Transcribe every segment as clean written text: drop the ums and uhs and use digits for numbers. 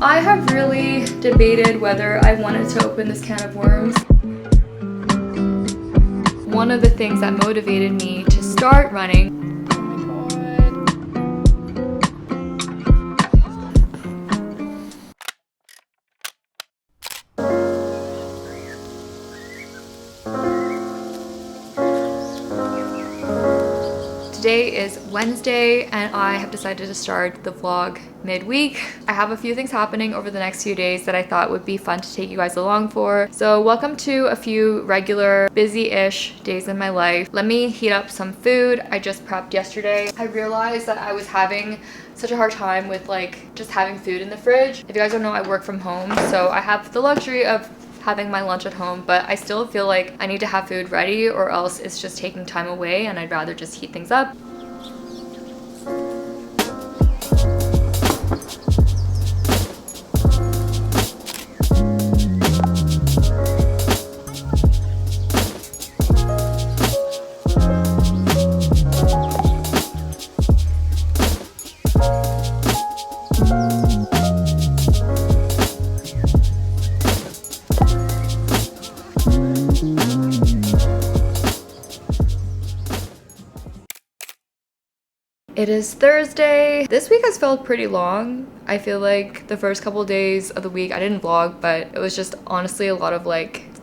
I have really debated whether I wanted to open this can of worms. One of the things that motivated me to start running. Today is Wednesday and I have decided to start the vlog midweek. I have a few things happening over the next few days that I thought would be fun to take you guys along for. So welcome to a few regular busy-ish days in my life. Let me heat up some food. I just prepped yesterday. I realized that I was having such a hard time with just having food in the fridge. If you guys don't know, I work from home, so I have the luxury of having my lunch at home, but I still feel like I need to have food ready or else it's just taking time away and I'd rather just heat things up. It is Thursday. This week has felt pretty long. I feel like the first couple days of the week I didn't vlog, but it was just honestly a lot of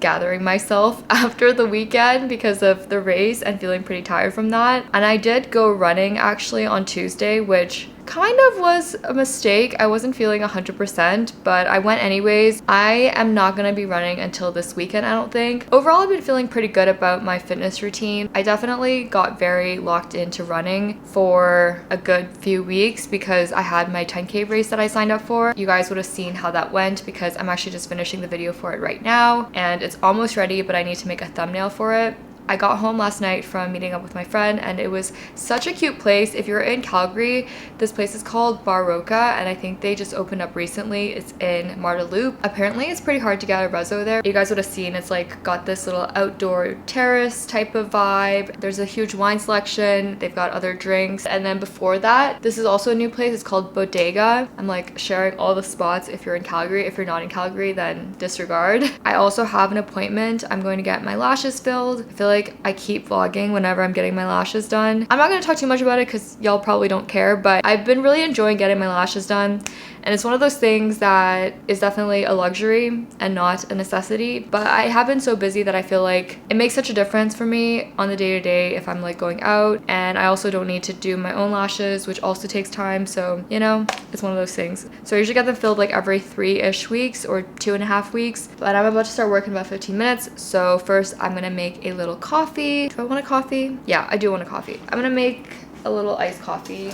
gathering myself after the weekend because of the race and feeling pretty tired from that. And I did go running actually on Tuesday, which kind of was a mistake. I wasn't feeling 100%, but I went anyways. I am not gonna be running until this weekend, I don't think. Overall, I've been feeling pretty good about my fitness routine. I definitely got very locked into running for a good few weeks because I had my 10K race that I signed up for. You guys would have seen how that went because I'm actually just finishing the video for it right now and it's almost ready, but I need to make a thumbnail for it. I got home last night from meeting up with my friend and it was such a cute place. If you're in Calgary, this place is called Baroka and I think they just opened up recently. It's in Marda Loop. Apparently it's pretty hard to get a reso there. You guys would have seen it's got this little outdoor terrace type of vibe. There's a huge wine selection. They've got other drinks. And then before that, this is also a new place. It's called Bodega. I'm sharing all the spots if you're in Calgary. If you're not in Calgary, then disregard. I also have an appointment. I'm going to get my lashes filled. I feel like I keep vlogging whenever I'm getting my lashes done. I'm not going to talk too much about it because y'all probably don't care, but I've been really enjoying getting my lashes done. And it's one of those things that is definitely a luxury and not a necessity. But I have been so busy that I feel like it makes such a difference for me on the day-to-day if I'm going out. And I also don't need to do my own lashes, which also takes time. So, you know, it's one of those things. So I usually get them filled every 3-ish weeks or 2.5 weeks. But I'm about to start work in about 15 minutes. So first I'm going to make a little coffee. Do I want a coffee? Yeah, I do want a coffee. I'm going to make a little iced coffee.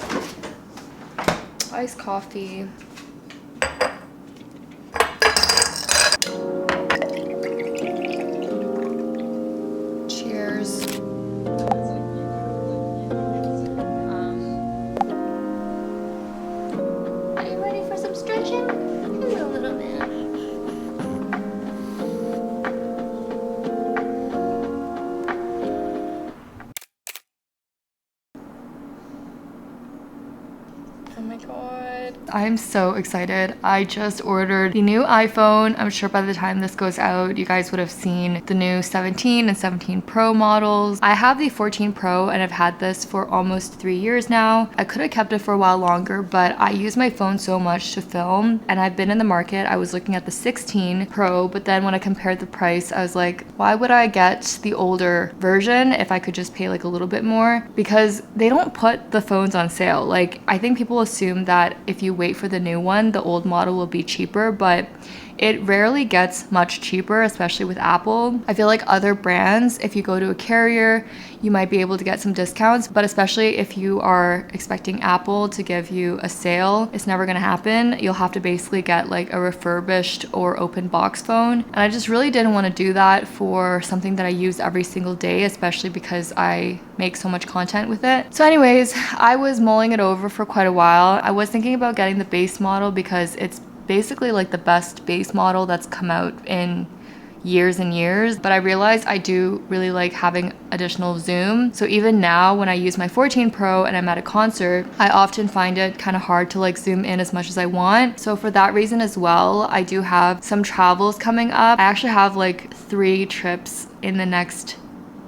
Iced coffee. Cheers. Are you ready for some stretching? A little bit. Oh my god. I'm so excited. I just ordered the new iPhone. I'm sure by the time this goes out, you guys would have seen the new 17 and 17 Pro models. I have the 14 Pro and I've had this for almost 3 years now. I could have kept it for a while longer, but I use my phone so much to film and I've been in the market. I was looking at the 16 Pro, but then when I compared the price, I was like, why would I get the older version if I could just pay a little bit more? Because they don't put the phones on sale. I think people assume that if you wait for the new one, the old model will be cheaper, but it rarely gets much cheaper, especially with Apple. I feel like other brands, if you go to a carrier, you might be able to get some discounts, but especially if you are expecting Apple to give you a sale, it's never gonna happen. You'll have to basically get a refurbished or open box phone. And I just really didn't want to do that for something that I use every single day, especially because I make so much content with it. So anyways, I was mulling it over for quite a while. I was thinking about getting the base model because it's basically the best base model that's come out in years and years, but I realized I do really like having additional zoom. So even now when I use my 14 Pro and I'm at a concert, I often find it kind of hard to like zoom in as much as I want. So for that reason as well, I do have some travels coming up. I actually have like 3 trips in the next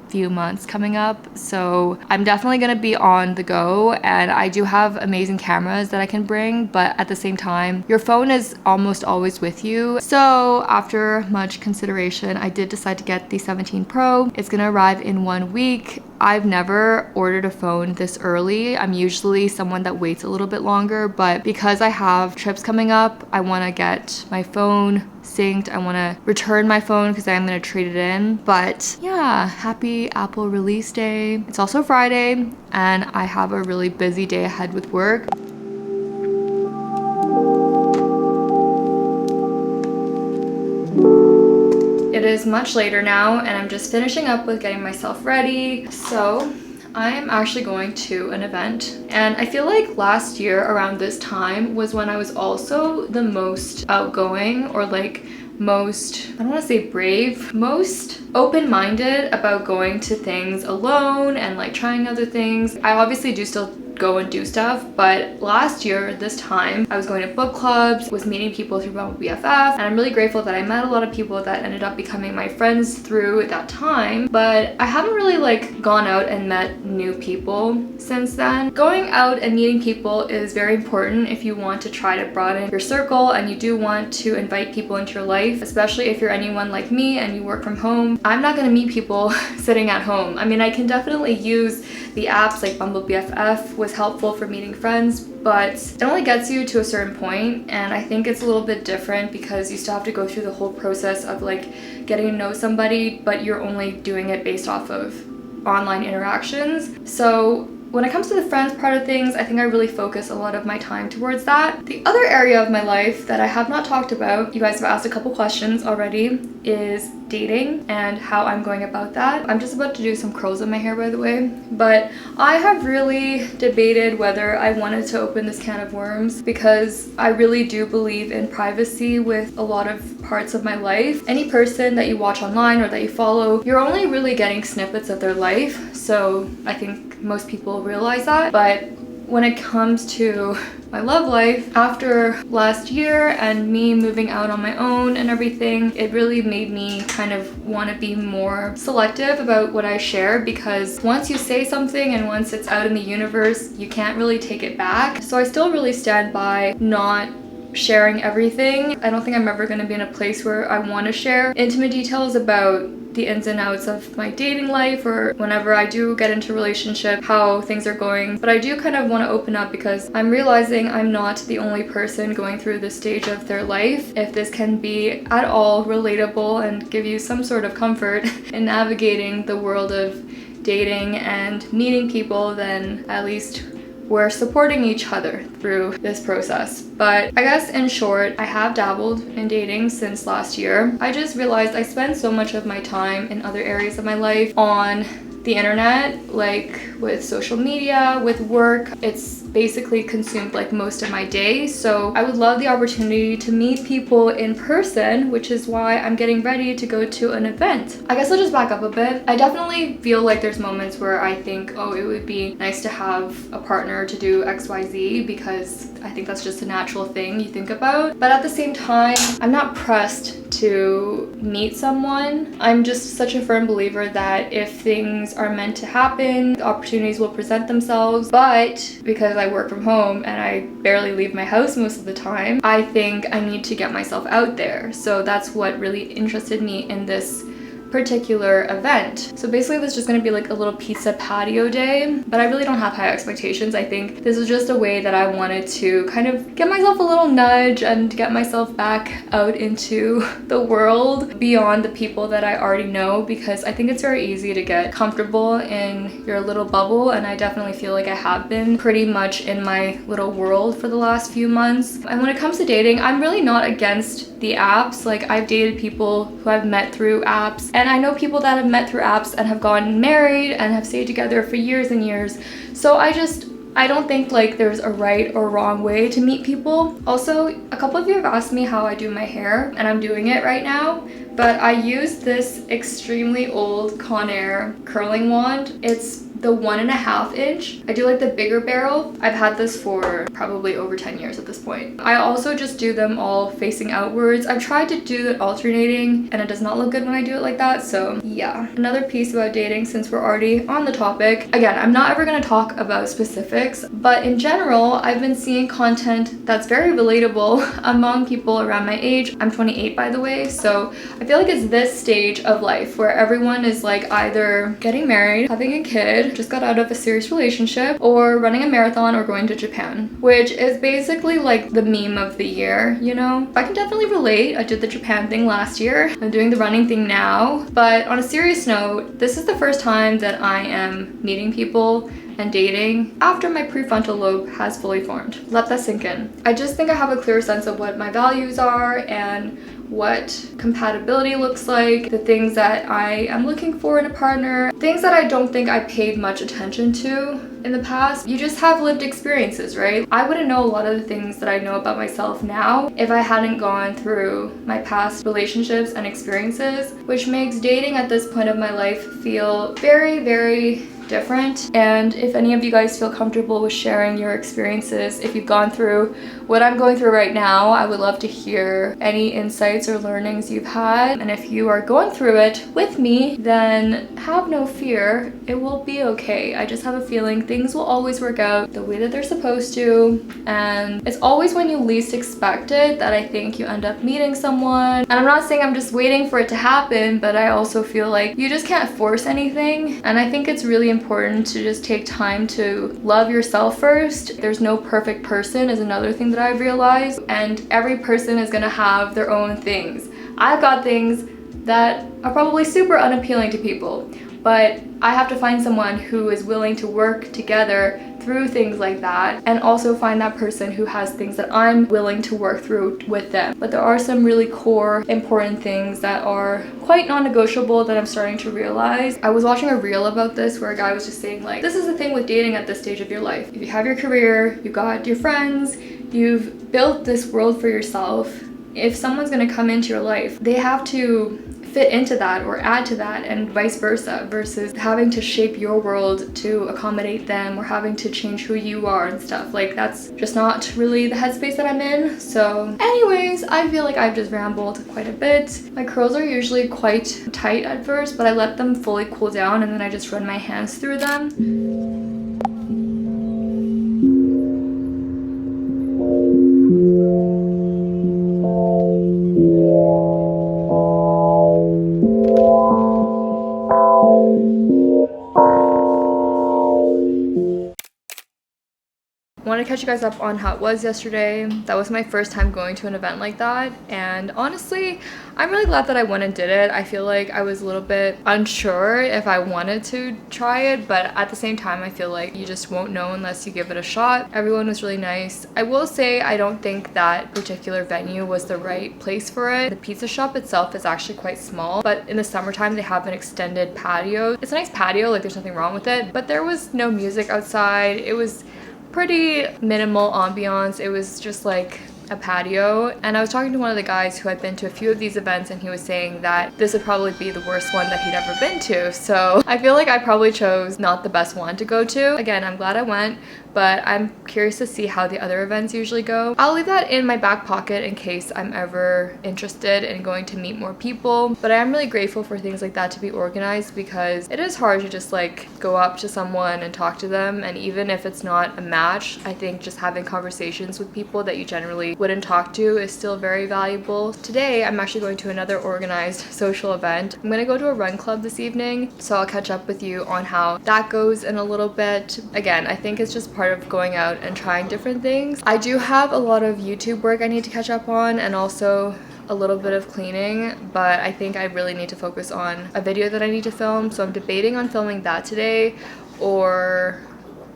few months coming up, so I'm definitely gonna be on the go, and I do have amazing cameras that I can bring, but at the same time your phone is almost always with you. So after much consideration, I did decide to get the 17 Pro. It's gonna arrive in 1 week. I've never ordered a phone this early. I'm usually someone that waits a little bit longer, but because I have trips coming up, I want to get my phone synced. I want to return my phone because I'm going to trade it in. But yeah, happy Apple release day. It's also Friday and I have a really busy day ahead with work. It is much later now and I'm just finishing up with getting myself ready. So I'm actually going to an event, and I feel like last year around this time was when I was also the most outgoing, or like most, I don't want to say brave, most open-minded about going to things alone and like trying other things. I obviously do still go and do stuff, but last year this time I was going to book clubs, was meeting people through Bumble BFF, and I'm really grateful that I met a lot of people that ended up becoming my friends through that time. But I haven't really like gone out and met new people since then. Going out and meeting people is very important if you want to try to broaden your circle and you do want to invite people into your life, especially if you're anyone like me and you work from home. I'm not going to meet people sitting at home. I mean, I can definitely use the apps like Bumble BFF was helpful for meeting friends, but it only gets you to a certain point, and I think it's a little bit different because you still have to go through the whole process of like getting to know somebody, but you're only doing it based off of online interactions. So when it comes to the friends part of things, I think I really focus a lot of my time towards that. The other area of my life that I have not talked about, you guys have asked a couple questions already, is dating and how I'm going about that. I'm just about to do some curls in my hair, by the way, but I have really debated whether I wanted to open this can of worms because I really do believe in privacy with a lot of parts of my life. Any person that you watch online or that you follow, you're only really getting snippets of their life, so I think most people realize that. But when it comes to my love life, after last year and me moving out on my own and everything, it really made me kind of want to be more selective about what I share, because once you say something and once it's out in the universe, you can't really take it back. So I still really stand by not sharing everything. I don't think I'm ever going to be in a place where I want to share intimate details about the ins and outs of my dating life, or whenever I do get into a relationship, how things are going. But I do kind of want to open up because I'm realizing I'm not the only person going through this stage of their life. If this can be at all relatable and give you some sort of comfort in navigating the world of dating and meeting people, then at least we're supporting each other through this process. But I guess in short, I have dabbled in dating since last year. I just realized I spend so much of my time in other areas of my life on the internet, like with social media, with work. It's basically consumed like most of my day. So I would love the opportunity to meet people in person, which is why I'm getting ready to go to an event. I guess I'll just back up a bit. I definitely feel like there's moments where I think, oh, it would be nice to have a partner to do XYZ, because I think that's just a natural thing you think about. But at the same time, I'm not pressed to meet someone. I'm just such a firm believer that if things are meant to happen, the opportunities will present themselves. But because I work from home and I barely leave my house most of the time, I think I need to get myself out there. So that's what really interested me in this particular event. So basically this is just going to be like a little pizza patio day, but I really don't have high expectations. I think this is just a way that I wanted to kind of get myself a little nudge and get myself back out into the world beyond the people that I already know, because I think it's very easy to get comfortable in your little bubble, and I definitely feel like I have been pretty much in my little world for the last few months. And when it comes to dating, I'm really not against the apps. Like, I've dated people who I've met through apps, and I know people that have met through apps and have gotten married and have stayed together for years and years. So I just I don't think like there's a right or wrong way to meet people. Also, a couple of you have asked me how I do my hair, and I'm doing it right now. But I use this extremely old Conair curling wand. It's the 1.5 inch. I do like the bigger barrel. I've had this for probably over 10 years at this point. I also just do them all facing outwards. I've tried to do it alternating and it does not look good when I do it like that. So yeah. Another piece about dating, since we're already on the topic. Again, I'm not ever going to talk about specifics, but in general, I've been seeing content that's very relatable among people around my age. I'm 28 by the way, so I feel like it's this stage of life where everyone is like either getting married, having a kid, just got out of a serious relationship, or running a marathon or going to Japan, which is basically like the meme of the year, you know? I can definitely relate. I did the Japan thing last year. I'm doing the running thing now. But on a serious note, this is the first time that I am meeting people and dating after my prefrontal lobe has fully formed. Let that sink in. I just think I have a clear sense of what my values are and what compatibility looks like, the things that I am looking for in a partner, things that I don't think I paid much attention to in the past. You just have lived experiences, right? I wouldn't know a lot of the things that I know about myself now if I hadn't gone through my past relationships and experiences, which makes dating at this point of my life feel very, very different. And if any of you guys feel comfortable with sharing your experiences, if you've gone through what I'm going through right now, I would love to hear any insights or learnings you've had. And if you are going through it with me, then have no fear, it will be okay. I just have a feeling things will always work out the way that they're supposed to, and it's always when you least expect it that I think you end up meeting someone. And I'm not saying I'm just waiting for it to happen, but I also feel like you just can't force anything, and I think it's really important to just take time to love yourself first. There's no perfect person is another thing that I've realized, and every person is gonna have their own things. I've got things that are probably super unappealing to people, but I have to find someone who is willing to work together through things like that, and also find that person who has things that I'm willing to work through with them. But there are some really core important things that are quite non-negotiable that I'm starting to realize. I was watching a reel about this where a guy was just saying like, this is the thing with dating at this stage of your life. If you have your career, you got your friends, you've built this world for yourself, if someone's gonna come into your life, they have to fit into that or add to that, and vice versa, versus having to shape your world to accommodate them or having to change who you are and stuff. Like, that's just not really the headspace that I'm in. So anyways, I feel like I've just rambled quite a bit. My curls are usually quite tight at first, but I let them fully cool down and then I just run my hands through them. I want to catch you guys up on how it was yesterday. That was my first time going to an event like that, and honestly, I'm really glad that I went and did it. I feel like I was a little bit unsure if I wanted to try it, but at the same time, I feel like you just won't know unless you give it a shot. Everyone was really nice. I will say I don't think that particular venue was the right place for it. The pizza shop itself is actually quite small, but in the summertime, they have an extended patio. It's a nice patio, like there's nothing wrong with it, but there was no music outside. It was pretty minimal ambiance. It was just like a patio, and I was talking to one of the guys who had been to a few of these events, and he was saying that this would probably be the worst one that he'd ever been to. So I feel like I probably chose not the best one to go to. Again, I'm glad I went, but I'm curious to see how the other events usually go. I'll leave that in my back pocket in case I'm ever interested in going to meet more people. But I am really grateful for things like that to be organized, because it is hard to just like go up to someone and talk to them, and even if it's not a match, I think just having conversations with people that you generally wouldn't talk to is still very valuable. Today, I'm actually going to another organized social event. I'm gonna go to a run club this evening, so I'll catch up with you on how that goes in a little bit. Again, I think it's just part of going out and trying different things. I do have a lot of YouTube work I need to catch up on, and also a little bit of cleaning, but I think I really need to focus on a video that I need to film, so I'm debating on filming that today, or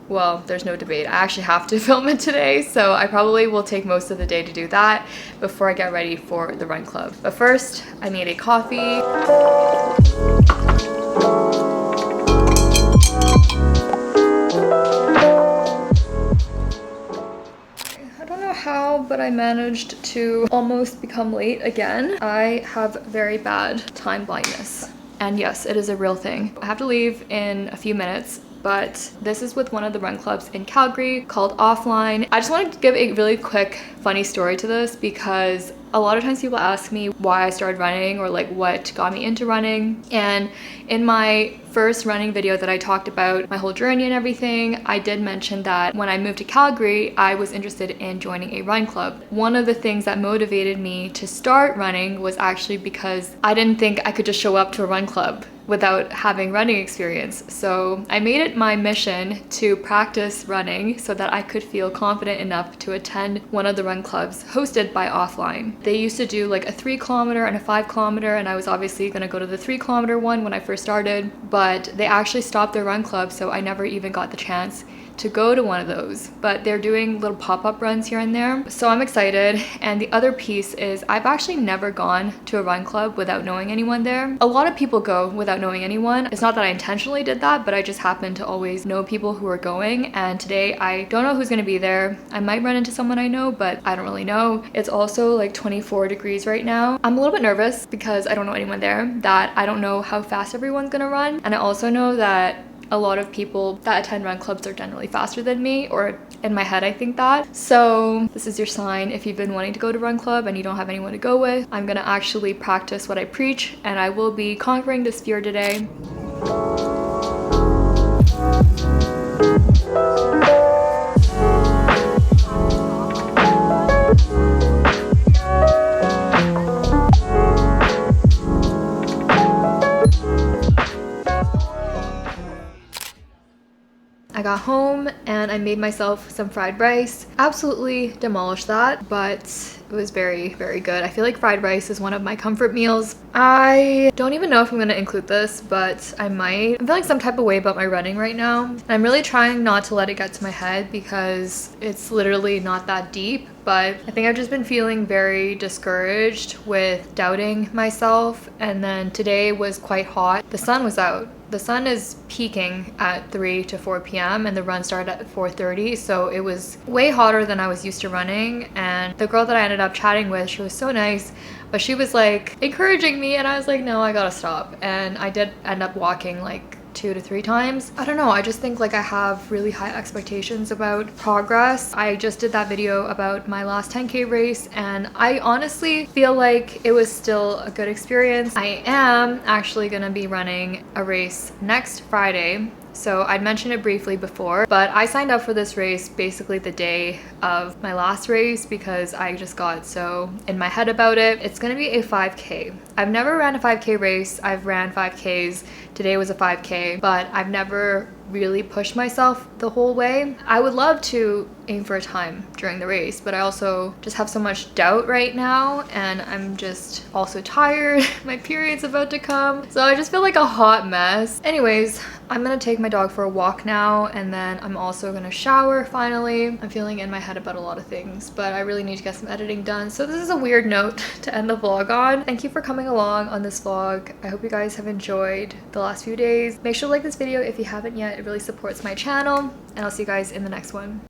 well, there's no debate. I actually have to film it today, so I probably will take most of the day to do that before I get ready for the run club. But first, I need a coffee. but I managed to almost become late again. I have very bad time blindness. And yes, it is a real thing. I have to leave in a few minutes, but this is with one of the run clubs in Calgary called Offline. I just wanted to give a really quick funny story to this because a lot of times people ask me why I started running or like what got me into running. And in my first running video that I talked about my whole journey and everything, I did mention that when I moved to Calgary, I was interested in joining a run club. One of the things that motivated me to start running was actually because I didn't think I could just show up to a run club without having running experience. So I made it my mission to practice running so that I could feel confident enough to attend one of the run clubs hosted by Offline. They used to do like a 3 kilometer and a 5 kilometer, and I was obviously gonna go to the 3 kilometer one when I first started, but they actually stopped their run club, so I never even got the chance to go to one of those. But they're doing little pop-up runs here and there, so I'm excited. And the other piece is I've actually never gone to a run club without knowing anyone there. A lot of people go without knowing anyone. It's not that I intentionally did that, but I just happen to always know people who are going, and today I don't know who's going to be there. I might run into someone I know, but I don't really know. It's also like 24 degrees right now. I'm a little bit nervous because I don't know anyone there, that I don't know how fast everyone's gonna run, and I also know that a lot of people that attend run clubs are generally faster than me, or in my head I think that. So this is your sign if you've been wanting to go to run club and you don't have anyone to go with. I'm gonna actually practice what I preach, and I will be conquering this fear today. I got home and I made myself some fried rice. Absolutely demolished that, but it was very, very good. I feel like fried rice is one of my comfort meals. I don't even know if I'm gonna include this, but I might. I'm feeling some type of way about my running right now. And I'm really trying not to let it get to my head because it's literally not that deep. But I think I've just been feeling very discouraged with doubting myself. And then today was quite hot. The sun was out. The sun is peaking at 3 to 4 p.m. and the run started at 4:30, so it was way hotter than I was used to running. And the girl that I ended up chatting with, she was so nice, but she was like encouraging me, and I was like, no, I gotta stop. And I did end up walking like 2 to 3 times. I don't know, I just think like I have really high expectations about progress. I just did that video about my last 10K race, and I honestly feel like it was still a good experience. I am actually gonna be running a race next Friday. So I'd mentioned it briefly before, but I signed up for this race basically the day of my last race because I just got so in my head about it. It's gonna be a 5K. I've never ran a 5K race. I've ran 5Ks. Today was a 5K, but I've never really pushed myself the whole way. I would love to aim for a time during the race, but I also just have so much doubt right now, and I'm just also tired. My period's about to come, so I just feel like a hot mess. Anyways, I'm gonna take my dog for a walk now, and then I'm also gonna shower finally. I'm feeling in my head about a lot of things, but I really need to get some editing done. So this is a weird note to end the vlog on. Thank you for coming along on this vlog. I hope you guys have enjoyed the last few days. Make sure to like this video if you haven't yet. It really supports my channel, and I'll see you guys in the next one.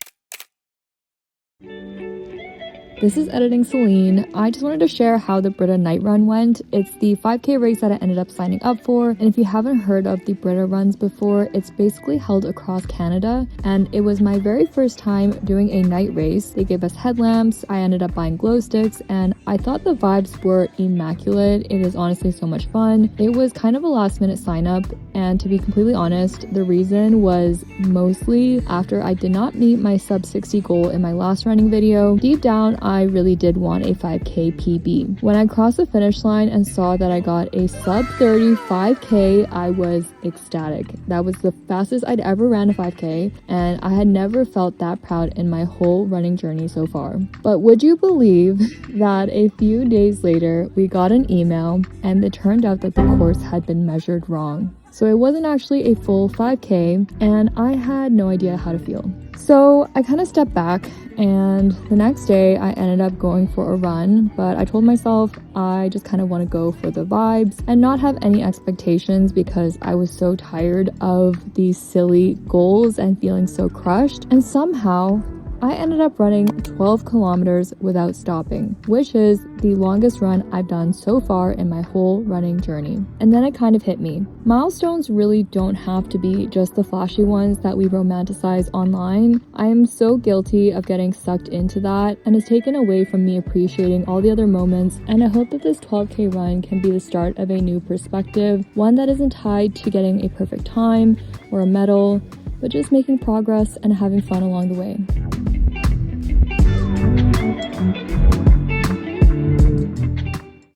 This is Editing Celine. I just wanted to share how the Brita Night Run went. It's the 5K race that I ended up signing up for, and if you haven't heard of the Brita runs before, it's basically held across Canada, and it was my very first time doing a night race. They gave us headlamps, I ended up buying glow sticks, and I thought the vibes were immaculate. It is honestly so much fun. It was kind of a last minute sign up, and to be completely honest, the reason was mostly after I did not meet my sub 60 goal in my last running video. Deep down, I really did want a 5K PB. When I crossed the finish line and saw that I got a sub 30 5K, I was ecstatic. That was the fastest I'd ever ran a 5K, and I had never felt that proud in my whole running journey so far. But would you believe that a few days later, we got an email and it turned out that the course had been measured wrong. So it wasn't actually a full 5K, and I had no idea how to feel. So I kind of stepped back, and the next day I ended up going for a run, but I told myself I just kind of want to go for the vibes and not have any expectations because I was so tired of these silly goals and feeling so crushed. And somehow I ended up running 12 kilometers without stopping, which is the longest run I've done so far in my whole running journey. And then it kind of hit me. Milestones really don't have to be just the flashy ones that we romanticize online. I am so guilty of getting sucked into that, and it's taken away from me appreciating all the other moments, and I hope that this 12K run can be the start of a new perspective, one that isn't tied to getting a perfect time or a medal, but just making progress and having fun along the way.